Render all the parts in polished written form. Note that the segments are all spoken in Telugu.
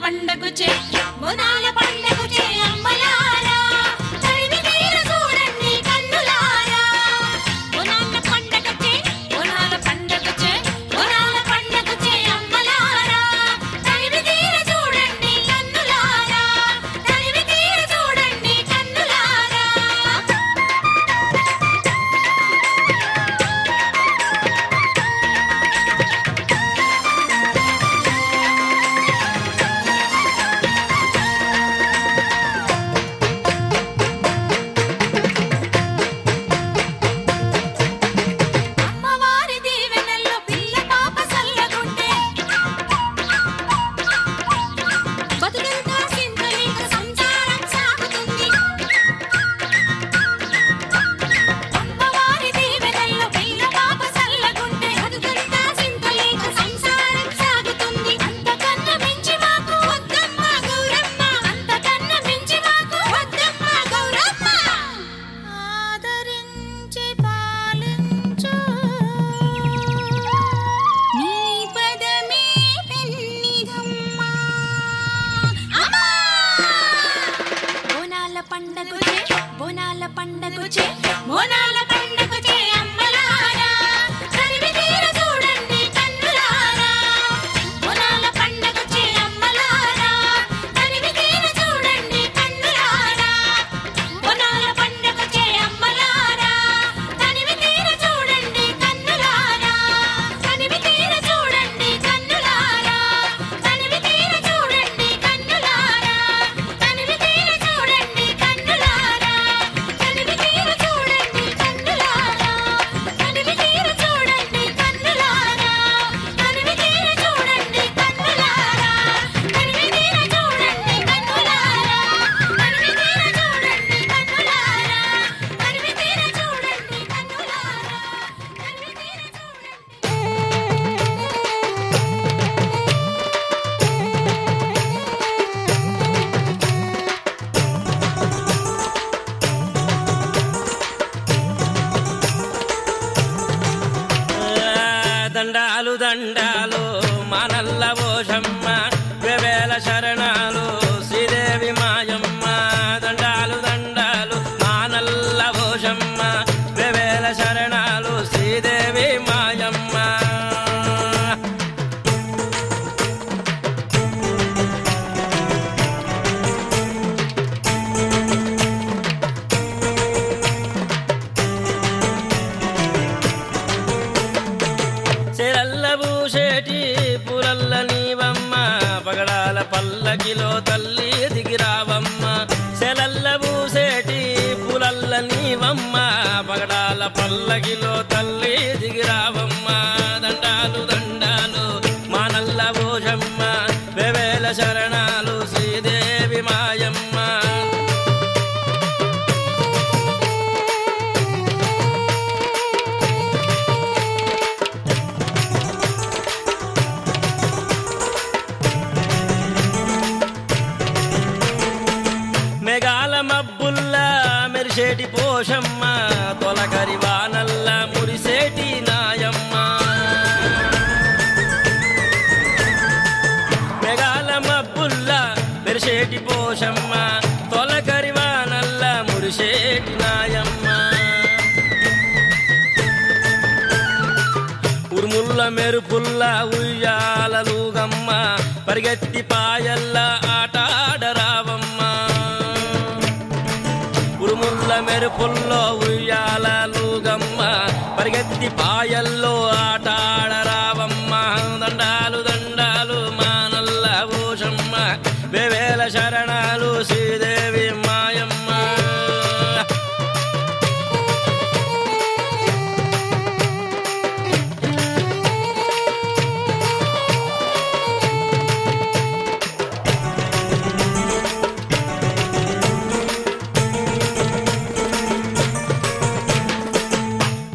పండగొచ్చే బోనాల పండగొచ్చే అమ్మలారా తరిమి తీర చూడండి కన్నులారా బోనాల పండగొచ్చే బోనాల పండగొచ్చే బోనాల పండగొచ్చే అమ్మలారా తరిమి తీర చూడండి కన్నులారా తరిమి తీర చూడండి కన్నులారా అమ్మవారి దీవెనల్లో పిల్ల పాప సల్లగుంటే బతుకంతా సింతలిక సంసారం సాగుతుంది అమ్మవారి దీవెనల్లో పిల్ల పాప సల్లగుంటే బతుకంతా సింతలిక సంసారం సాగుతుంది అంతకన్నా మించి మాకు వద్దమ్మ గౌరమ్మ అంతకన్నా మించి మాకు వద్దమ్మ గౌరమ్మ ఆదరించి పాలించు నీ పదమే పెన్నిధమ్మ అమ్మా బోనాల పండగొచ్చే బోనాల పండగొచ్చే బోనాల పండగొచ్చే అమ్మలారా తరిమి తీర చూడండి కన్నులారా బోనాల పండగొచ్చే అమ్మలారా తరిమి తీర చూడండి కన్నులారా బోనాల పండగొచ్చే అమ్మలారా తరిమి తీర చూడండి కన్నులారా తరిమి తీర చూడండి కన్నులారా తరిమి తీర చూడండి కన్నులారా తరిమి తీర చూడండి కన్నులారా తరిమి తీర చూడండి కన్నులారా తరిమి తీర చూడండి కన్నులారా తరిమి తీర చూడండి కన్నులారా తరిమి తీర చూడండి కన్నులారా తరిమి తీర చూడండి కన్నులారా తరిమి తీర చూడండి కన్నులారా తరిమి దండాలు దండాలు మానల్ల ఓషమ్మ వేవేల శరణాలు శ్రీదేవి మాయమ్మ దండాలు దండాలు మానల్ల ఓషమ్మ వేవేల శరణాలు శ్రీదేవి మాయమ్మ చెరల్ల పూసేటి పూలల్ల నీవమ్మ పగడాల పల్లకిలో తల్లి దిగిరావమ్మ చెరల్ల పూసేటి పూలల్ల నీవమ్మ పగడాల పల్లకిలో తల్లి దిగిరావమ్మ దండాలు దండాలు మానల్ల ఓషమ్మ వేవేల శరణాలు శ్రీదేవి మాయమ్మ మెగాల మబ్బుల్లా మెరిసేటి పోషమ్మ తొలకరి వానల్ల మురిసేటి నాయమ్మ మెగాల మబ్బుల్లా మెరిసేటి పోషమ్మ తొలకరి వానల్ల మురిసేటి నాయమ్మ ఉరుముల్ల మెరుపుల్ల ఉయ్యాలలుగమ్మ పరిగెత్తి పాయల్ల ఆటాడరావమ్మ ఉరుముల్ల మెరుపుల్లో ఉయ్యాలలుగమ్మ పరిగెత్తి పాయల్లో ఆటాడరావమ్మ దండాలు దండాలు మానల్ల ఓషమ్మ వేవేల శరణాలు శ్రీదేవి మాయమ్మ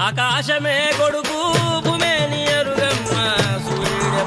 ఆకాశమే కొడుకు భూమేని ఎరుగమ్మ సూర్యుడే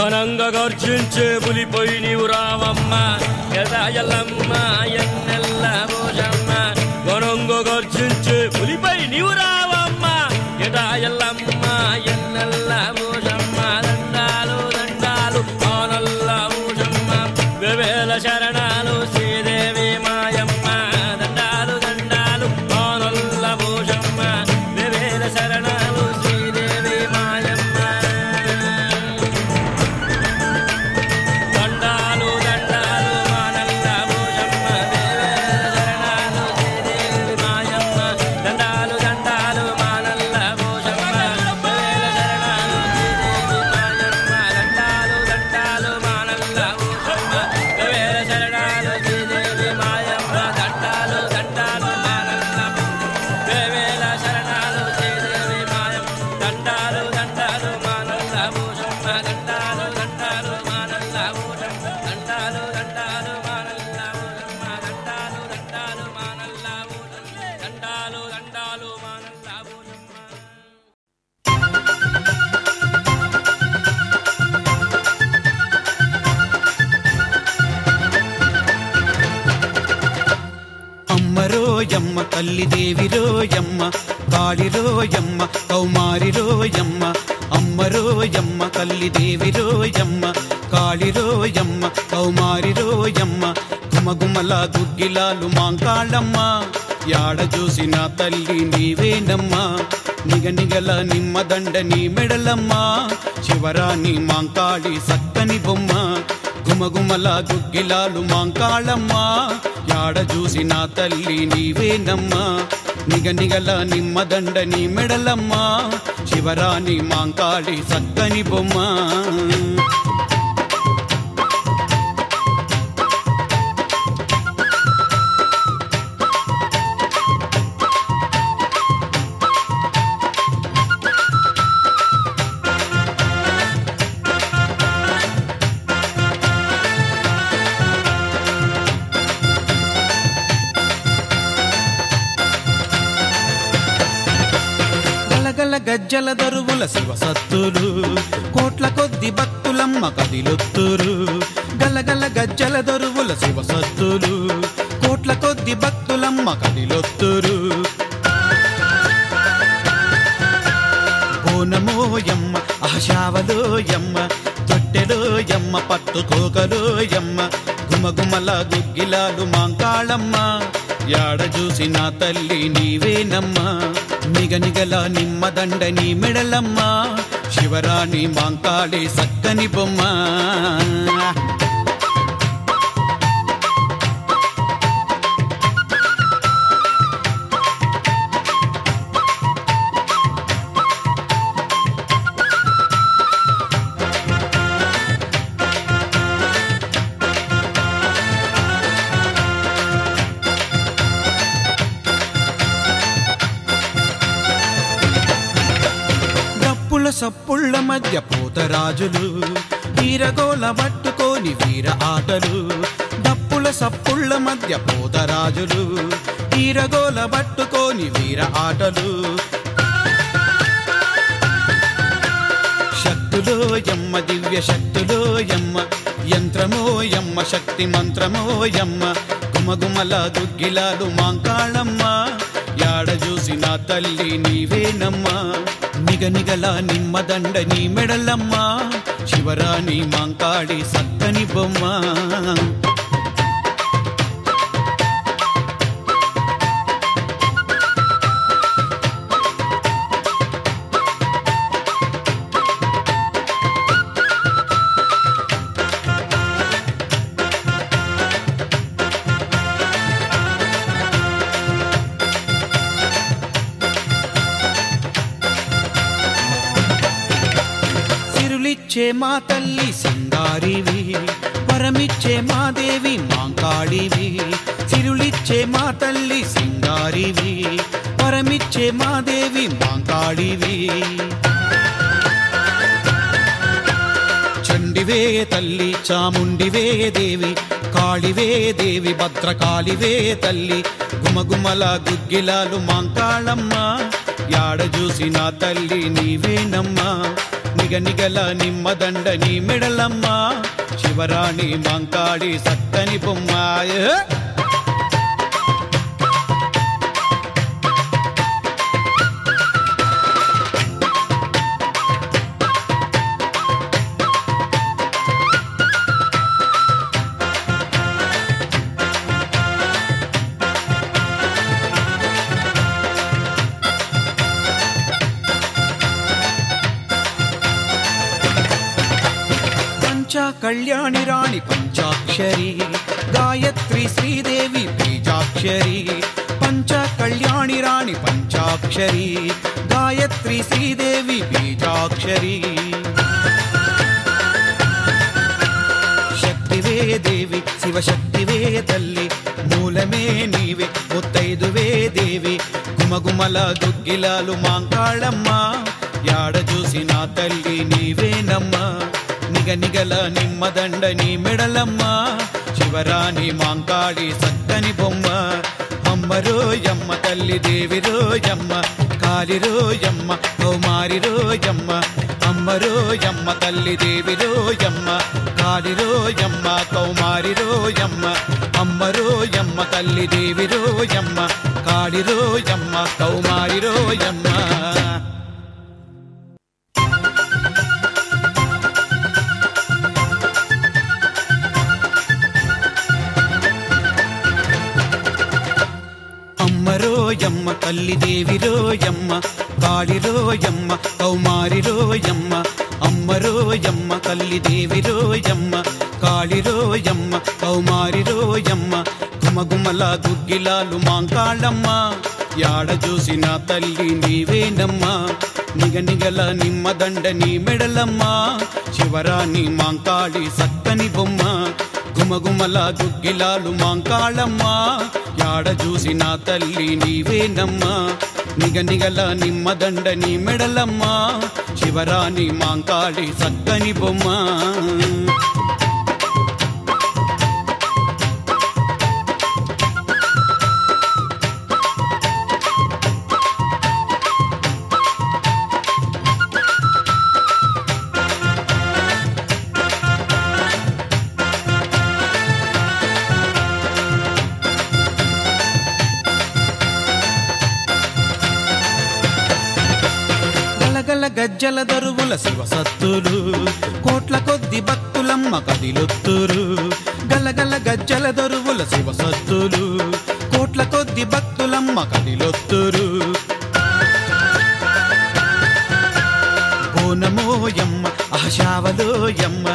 ఘనంగా గర్జించే పులిపై నీవు రావమ్మ ఎదాయల్లమ్మ ఎన్నెల్ల భోజమ్మ ఘనంగా గర్జించే పులిపై నీవు రావమ్మ ఎదాయల్లమ్మ ఎన్నెల్ల భోజమ్మ దండాలు దండాలు ఆనల్ల భోజమ్మ వేవేల శరణాలు శ్రీదేవి మాయమ్మ దండాలు దండాలు ఆనల్ల భోజమ్మ వేవేల శరణాలు శ్రీదేవి మాయమ్మ దండాలు దండాలు ఆనల్ల భోజమ్మ వేవేల శరణాలు శ్రీదేవి మాయమ్మ దండాలు దండాలు ఆనల్ల భోజమ్మ వేవేల శరణాలు శ్రీదేవి మాయమ్మ దండాలు దండాలు ఆనల్ల భోజమ్మ వేవేల శరణాలు శ్రీదేవి మాయమ్మ దండాలు దండాలు ఆనల్ల వేవేల శరణాలు శ్రీదేవి మాయమ్మ దండాలు దండాలు ఆనల్ల భోజమ్మ దండాలు దండాలు ఆనల్ల భోజమ్మ దండాలు దండాలు ఆనల్ల భోజమ్మ దండాలు దండాలు ఆనల్ల భోజమ్మ దండాలు దండాలు ఆనల్ల భోజమ్మ అమ్మరోయమ్మ తల్లి దేవిరోయమ్మ కాళిరోయమ్మ కౌమారిరోయమ్మ అమ్మరోయమ్మ తల్లి దేవిరోయమ్మ కాళిరోయమ్మ కౌమారిరోయమ్మ గుమగుమల గుగ్గిలాలు మాంకాళమ్మ యాడ చూసిన తల్లి నీవేనమ్మ నిగనిగల నిమ్మదండ నీ మెడలమ్మ శివరాణి మాంకాళి సక్కని బొమ్మ గుమగుమల గుగ్గిలాలు మాంకాళమ్మ యాడ చూసిన తల్లి నీవేనమ్మా నిగనిగల నిమ్మదండ నీ మెడలమ్మ శివరాణి మాంకాళి సక్కని బొమ్మ గలగల గజ్జల దరువుల శివ సత్తులు కోట్ల కొద్ది భక్తులమ్మ కదిలొత్తురు గలగల గజ్జల దరువుల శివ సత్తులు కోట్ల కొద్ది భక్తులమ్మ కదిలొత్తురు బోనమోయమ్మ ఆశావలోయమ్మ తొట్టెలోయమ్మ పట్టుకోకలోయమ్మ గుమగుమల గుగ్గిలాలు మాంకాళమ్మ యాడ చూసిన తల్లి నీవేనమ్మా నిగనిగల నిమ్మదండ నీ మెడలమ్మ శివరాణి మాంకాళి సక్కని బొమ్మ సప్పుళ్ళ మధ్య పోతరాజులు వీరగోల పట్టుకోని వీర ఆటలు డప్పుల సప్పుళ్ళ మధ్య పోతరాజులు వీరగోల పట్టుకోని వీర ఆటలు శక్తులోయమ్మ దివ్య శక్తులోయమ్మ యంత్రమోయమ్మ శక్తి మంత్రమోయమ్మ గుమగుమల దుగ్గిలాలు మాంకాళమ్మ యాడ చూసిన తల్లి నీవేనమ్మా నిగనిగల నిమ్మదండ నీ మెడలమ్మ శివరాణి మాంకాళి సక్కని బొమ్మ సిరులిచ్చే మా తల్లి సింగారివి వరమిచ్చే మా దేవి మాంకాళివి సిరులిచ్చే మా తల్లి సింగారివి వరమిచ్చే మా దేవి మాంకాళివి చండివే తల్లి చాముండివే దేవి కాళివే దేవి భద్రకాళివే తల్లి గుమగుమల గుగ్గిలాలు మాంకాళమ్మ యాడ చూసిన తల్లి నీవేనమ్మా నిగనిగల నిమ్మదండ నీ మెడలమ్మ శివరాణి మాంకాళి సక్కని బొమ్మ కళ్యాణి రాణి పంచాక్షరి గాయత్రి శ్రీదేవి బీజాక్షరి పంచ కళ్యాణి రాణి పంచాక్షరి గాయత్రి శ్రీదేవి బీజాక్షరి శక్తివే దేవి శివశక్తివే తల్లి మూలమే నీవే ముత్తైదువే దేవి గుమగుమల దుగ్గిలాలు మాంకాళమ్మ యాడ చూసిన తల్లి నీవేనమ్మా నిగనిగల నిమ్మదండ నీ మెడలమ్మ శివరాణి మాంకాళి సక్కని బొమ్మ అమ్మరోయమ్మ తల్లి దేవిరోయమ్మ కాలిరోయమ్మ కౌమారిరోయమ్మ అమ్మరోయమ్మ తల్లి దేవిరోయమ్మ కాలిరోయమ్మ కౌమారిరోయమ్మ అమ్మరోయమ్మ తల్లి దేవిరోయమ్మ కాలిరోయమ్మ కౌమారిరోయమ్మ అమ్మరోయమ్మ తల్లి దేవిరోయమ్మ కాళిరోయమ్మ కౌమారిరోయమ్మ అమ్మరోయమ్మ తల్లి దేవిరోయమ్మ కాళిరోయమ్మ కౌమారిరోయమ్మ గుమగుమల దుగ్గిలాలు మాంకాళమ్మ యాడ చూసిన తల్లి నీవేనమ్మా నిగనిగల నిమ్మదండ నీ మెడలమ్మ శివరాణి మాంకాళి సక్కని బొమ్మ గుమగుమల దుగ్గిలాలు మాంకాళమ్మ యాడ చూసిన తల్లి నీవేనమ్మా నిగనిగల నిమ్మదండ నీ మెడలమ్మ శివరాణి మాంకాళి సక్కని బొమ్మ గజ్జల దరువుల శివసత్తులు కోట్ల కొద్ది భక్తులమ్మ కదిలొత్తురు గలగల గజ్జల దరువుల శివసత్తులు కోట్ల కొద్ది భక్తులమ్మ కదిలొత్తురు బోనమోయమ్మ ఆశావలోయమ్మ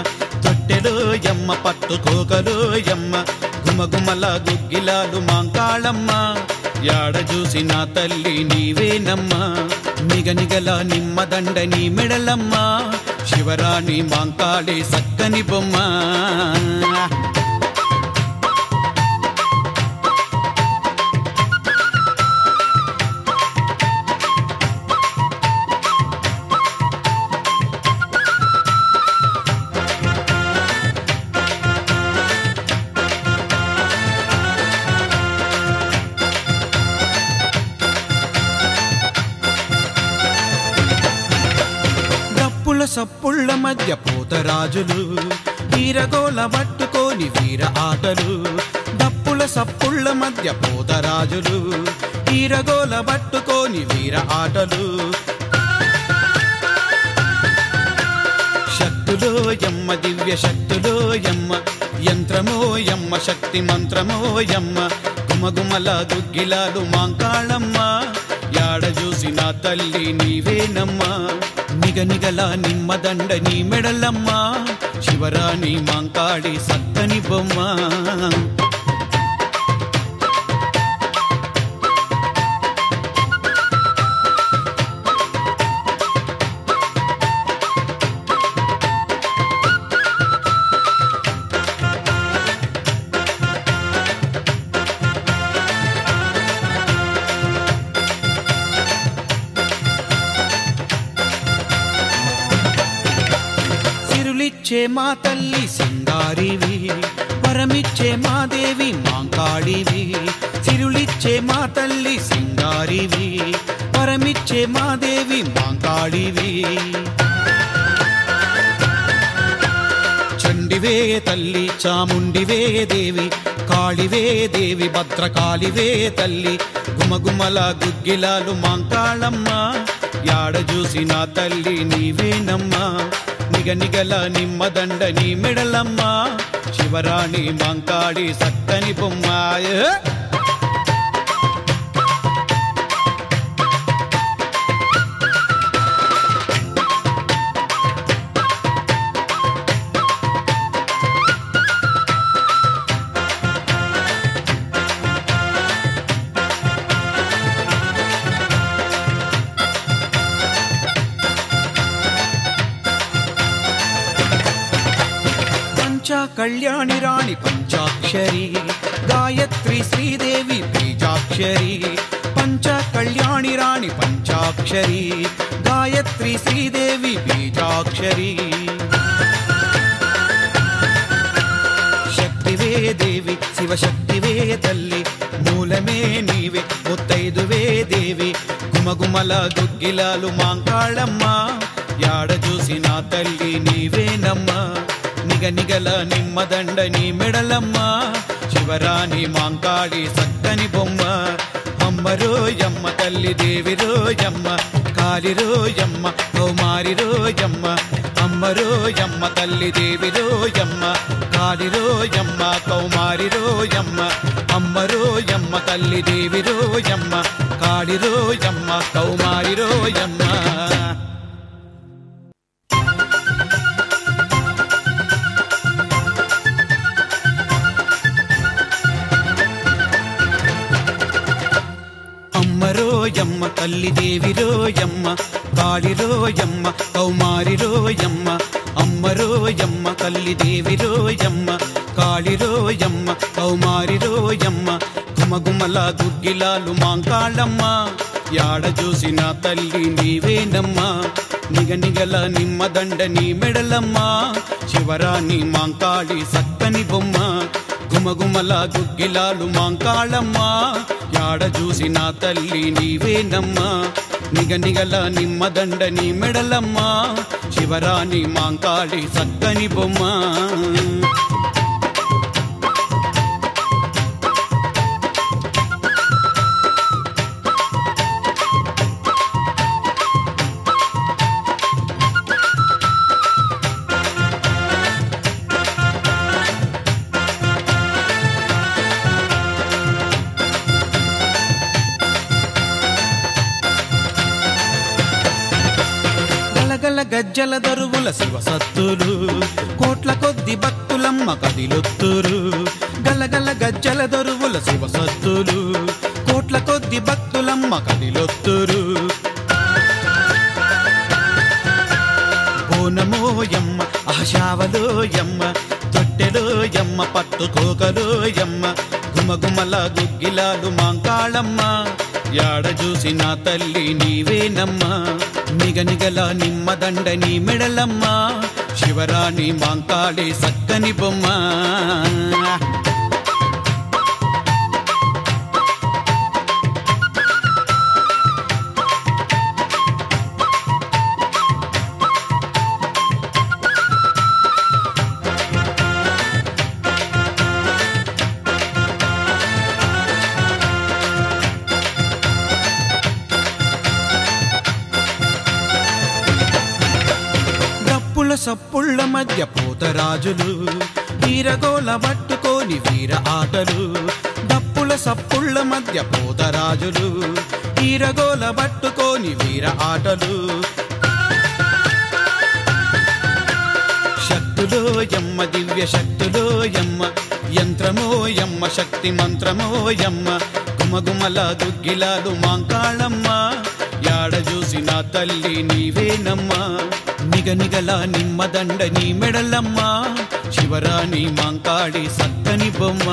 తొట్టెలోయమ్మ పట్టుకోకలోయమ్మ గుమగుమల గుగ్గిలాలు మాంకాళమ్మ యాడ చూసిన తల్లి నీవేనమ్మా నిగనిగల నిమ్మదండ నీ మెడలమ్మ శివరాణి మాంకాళి సక్కని బొమ్మ సప్పుళ్ళ మధ్య పోతరాజులు వీరగోల పట్టుకోని వీర ఆటలు డప్పుల సప్పుళ్ళ మధ్య పోతరాజులు వీరగోల పట్టుకోని వీర ఆటలు శక్తులోయమ్మ దివ్య శక్తులోయమ్మ యంత్రమోయమ్మ శక్తి మంత్రమోయమ్మ గుమగుమల దుగ్గిలాలు మాంకాళమ్మ యాడ చూసిన తల్లి నీవేనమ్మా నిగనిగల నిమ్మదండ నీ మెడలమ్మ శివరాణి మాంకాళి సక్కని బొమ్మ మా తల్లి సింగారివి వరమిచ్చే మా దేవి మాంకాళివి సిరులిచ్చే మా తల్లి సింగారివి వరమిచ్చే మా దేవి మాంకాళివి చాముండివే తల్లి చాముండివే దేవి కాళివే దేవి భద్రకాళివే తల్లి గుమగుమల గుగ్గిలాలు మాంకాళమ్మ యాడ చూసిన తల్లి నీవేనమ్మా నిగనిగల నిమ్మదండ నీ మెడలమ్మ శివరాణి మాంకాళి సక్కని బొమ్మాయ కళ్యాణి రాణి పంచాక్షరి గాయత్రి శ్రీదేవి బీజాక్షరి పంచ కళ్యాణి రాణి పంచాక్షరి గాయత్రి శ్రీదేవి బీజాక్షరి శక్తివే దేవి శివశక్తివే తల్లి మూలమే నీవే ముత్తైదువే దేవి గుమగుమల గుగ్గిలాలు మాంకాళమ్మ యాడ చూసిన తల్లి నీవేనమ్మా నిగనిగల నిమ్మదండ నీ మెడలమ్మ శివరాణి మాంకాళి సక్కని బొమ్మ అమ్మరోయమ్మ తల్లి దేవిరోయమ్మ కాలిరోయమ్మ కౌమారిరోయమ్మ అమ్మరోయమ్మ తల్లి దేవిరోయమ్మ కాలిరోయమ్మ కౌమారిరోయమ్మ అమ్మరోయమ్మ తల్లి దేవిరోయమ్మ కాలిరోయమ్మ కౌమారిరోయమ్మ అమ్మరోయమ్మ తల్లి దేవిరోయమ్మ కాళిరోయమ్మ కౌమారిరోయమ్మ అమ్మరోయమ్మ తల్లి దేవిరోయమ్మ కాళిరోయమ్మ కౌమారిరోయమ్మ గుమగుమల గుగ్గిలాలు మాంకాళమ్మ యాడ చూసిన తల్లి నీవేనమ్మా నిగనిగల నిమ్మదండ నీ మెడలమ్మ శివరాణి మాంకాళి సక్కని బొమ్మ గుమగుమల గుగ్గిలాలు మాంకాళమ్మ యాడ చూసిన తల్లి నీవేనమ్మా నిగనిగల నిమ్మదండ నీ మెడలమ్మ శివరాణి మాంకాళి సక్కని బొమ్మ గజ్జల దరువుల శివసత్తులు కోట్ల కొద్ది భక్తులమ్మ కదిలొత్తురు గలగల గజ్జల దరువుల శివసత్తులు కోట్ల కొద్ది భక్తులమ్మ కదిలొత్తురు బోనమోయమ్మ ఆశావలోయమ్మ తొట్టెలోయమ్మ పట్టుకోకలోయమ్మ గుమగుమల గుగ్గిలాలు మాంకాళమ్మ యాడ చూసిన తల్లి నీవేనమ్మా నిగనిగల నిమ్మదండ నీ మెడలమ్మ శివరాణి మాంకాళి సక్కని బొమ్మ సప్పుళ్ళ మధ్య పోతరాజులు వీరగోల పట్టుకోని వీర ఆటలు డప్పుల సప్పుళ్ళ మధ్య పోతరాజులు వీరగోల పట్టుకోని వీర ఆటలు శక్తులోయమ్మ దివ్య శక్తులోయమ్మ యంత్రమోయమ్మ శక్తి మంత్రమోయమ్మ గుమగుమల గుగ్గిలాలు మాంకాళమ్మ యాడ చూసిన తల్లి నీవేనమ్మా నిగనిగల నిమ్మదండ నీ మెడలమ్మ శివరాణి మాంకాళి సక్కని బొమ్మ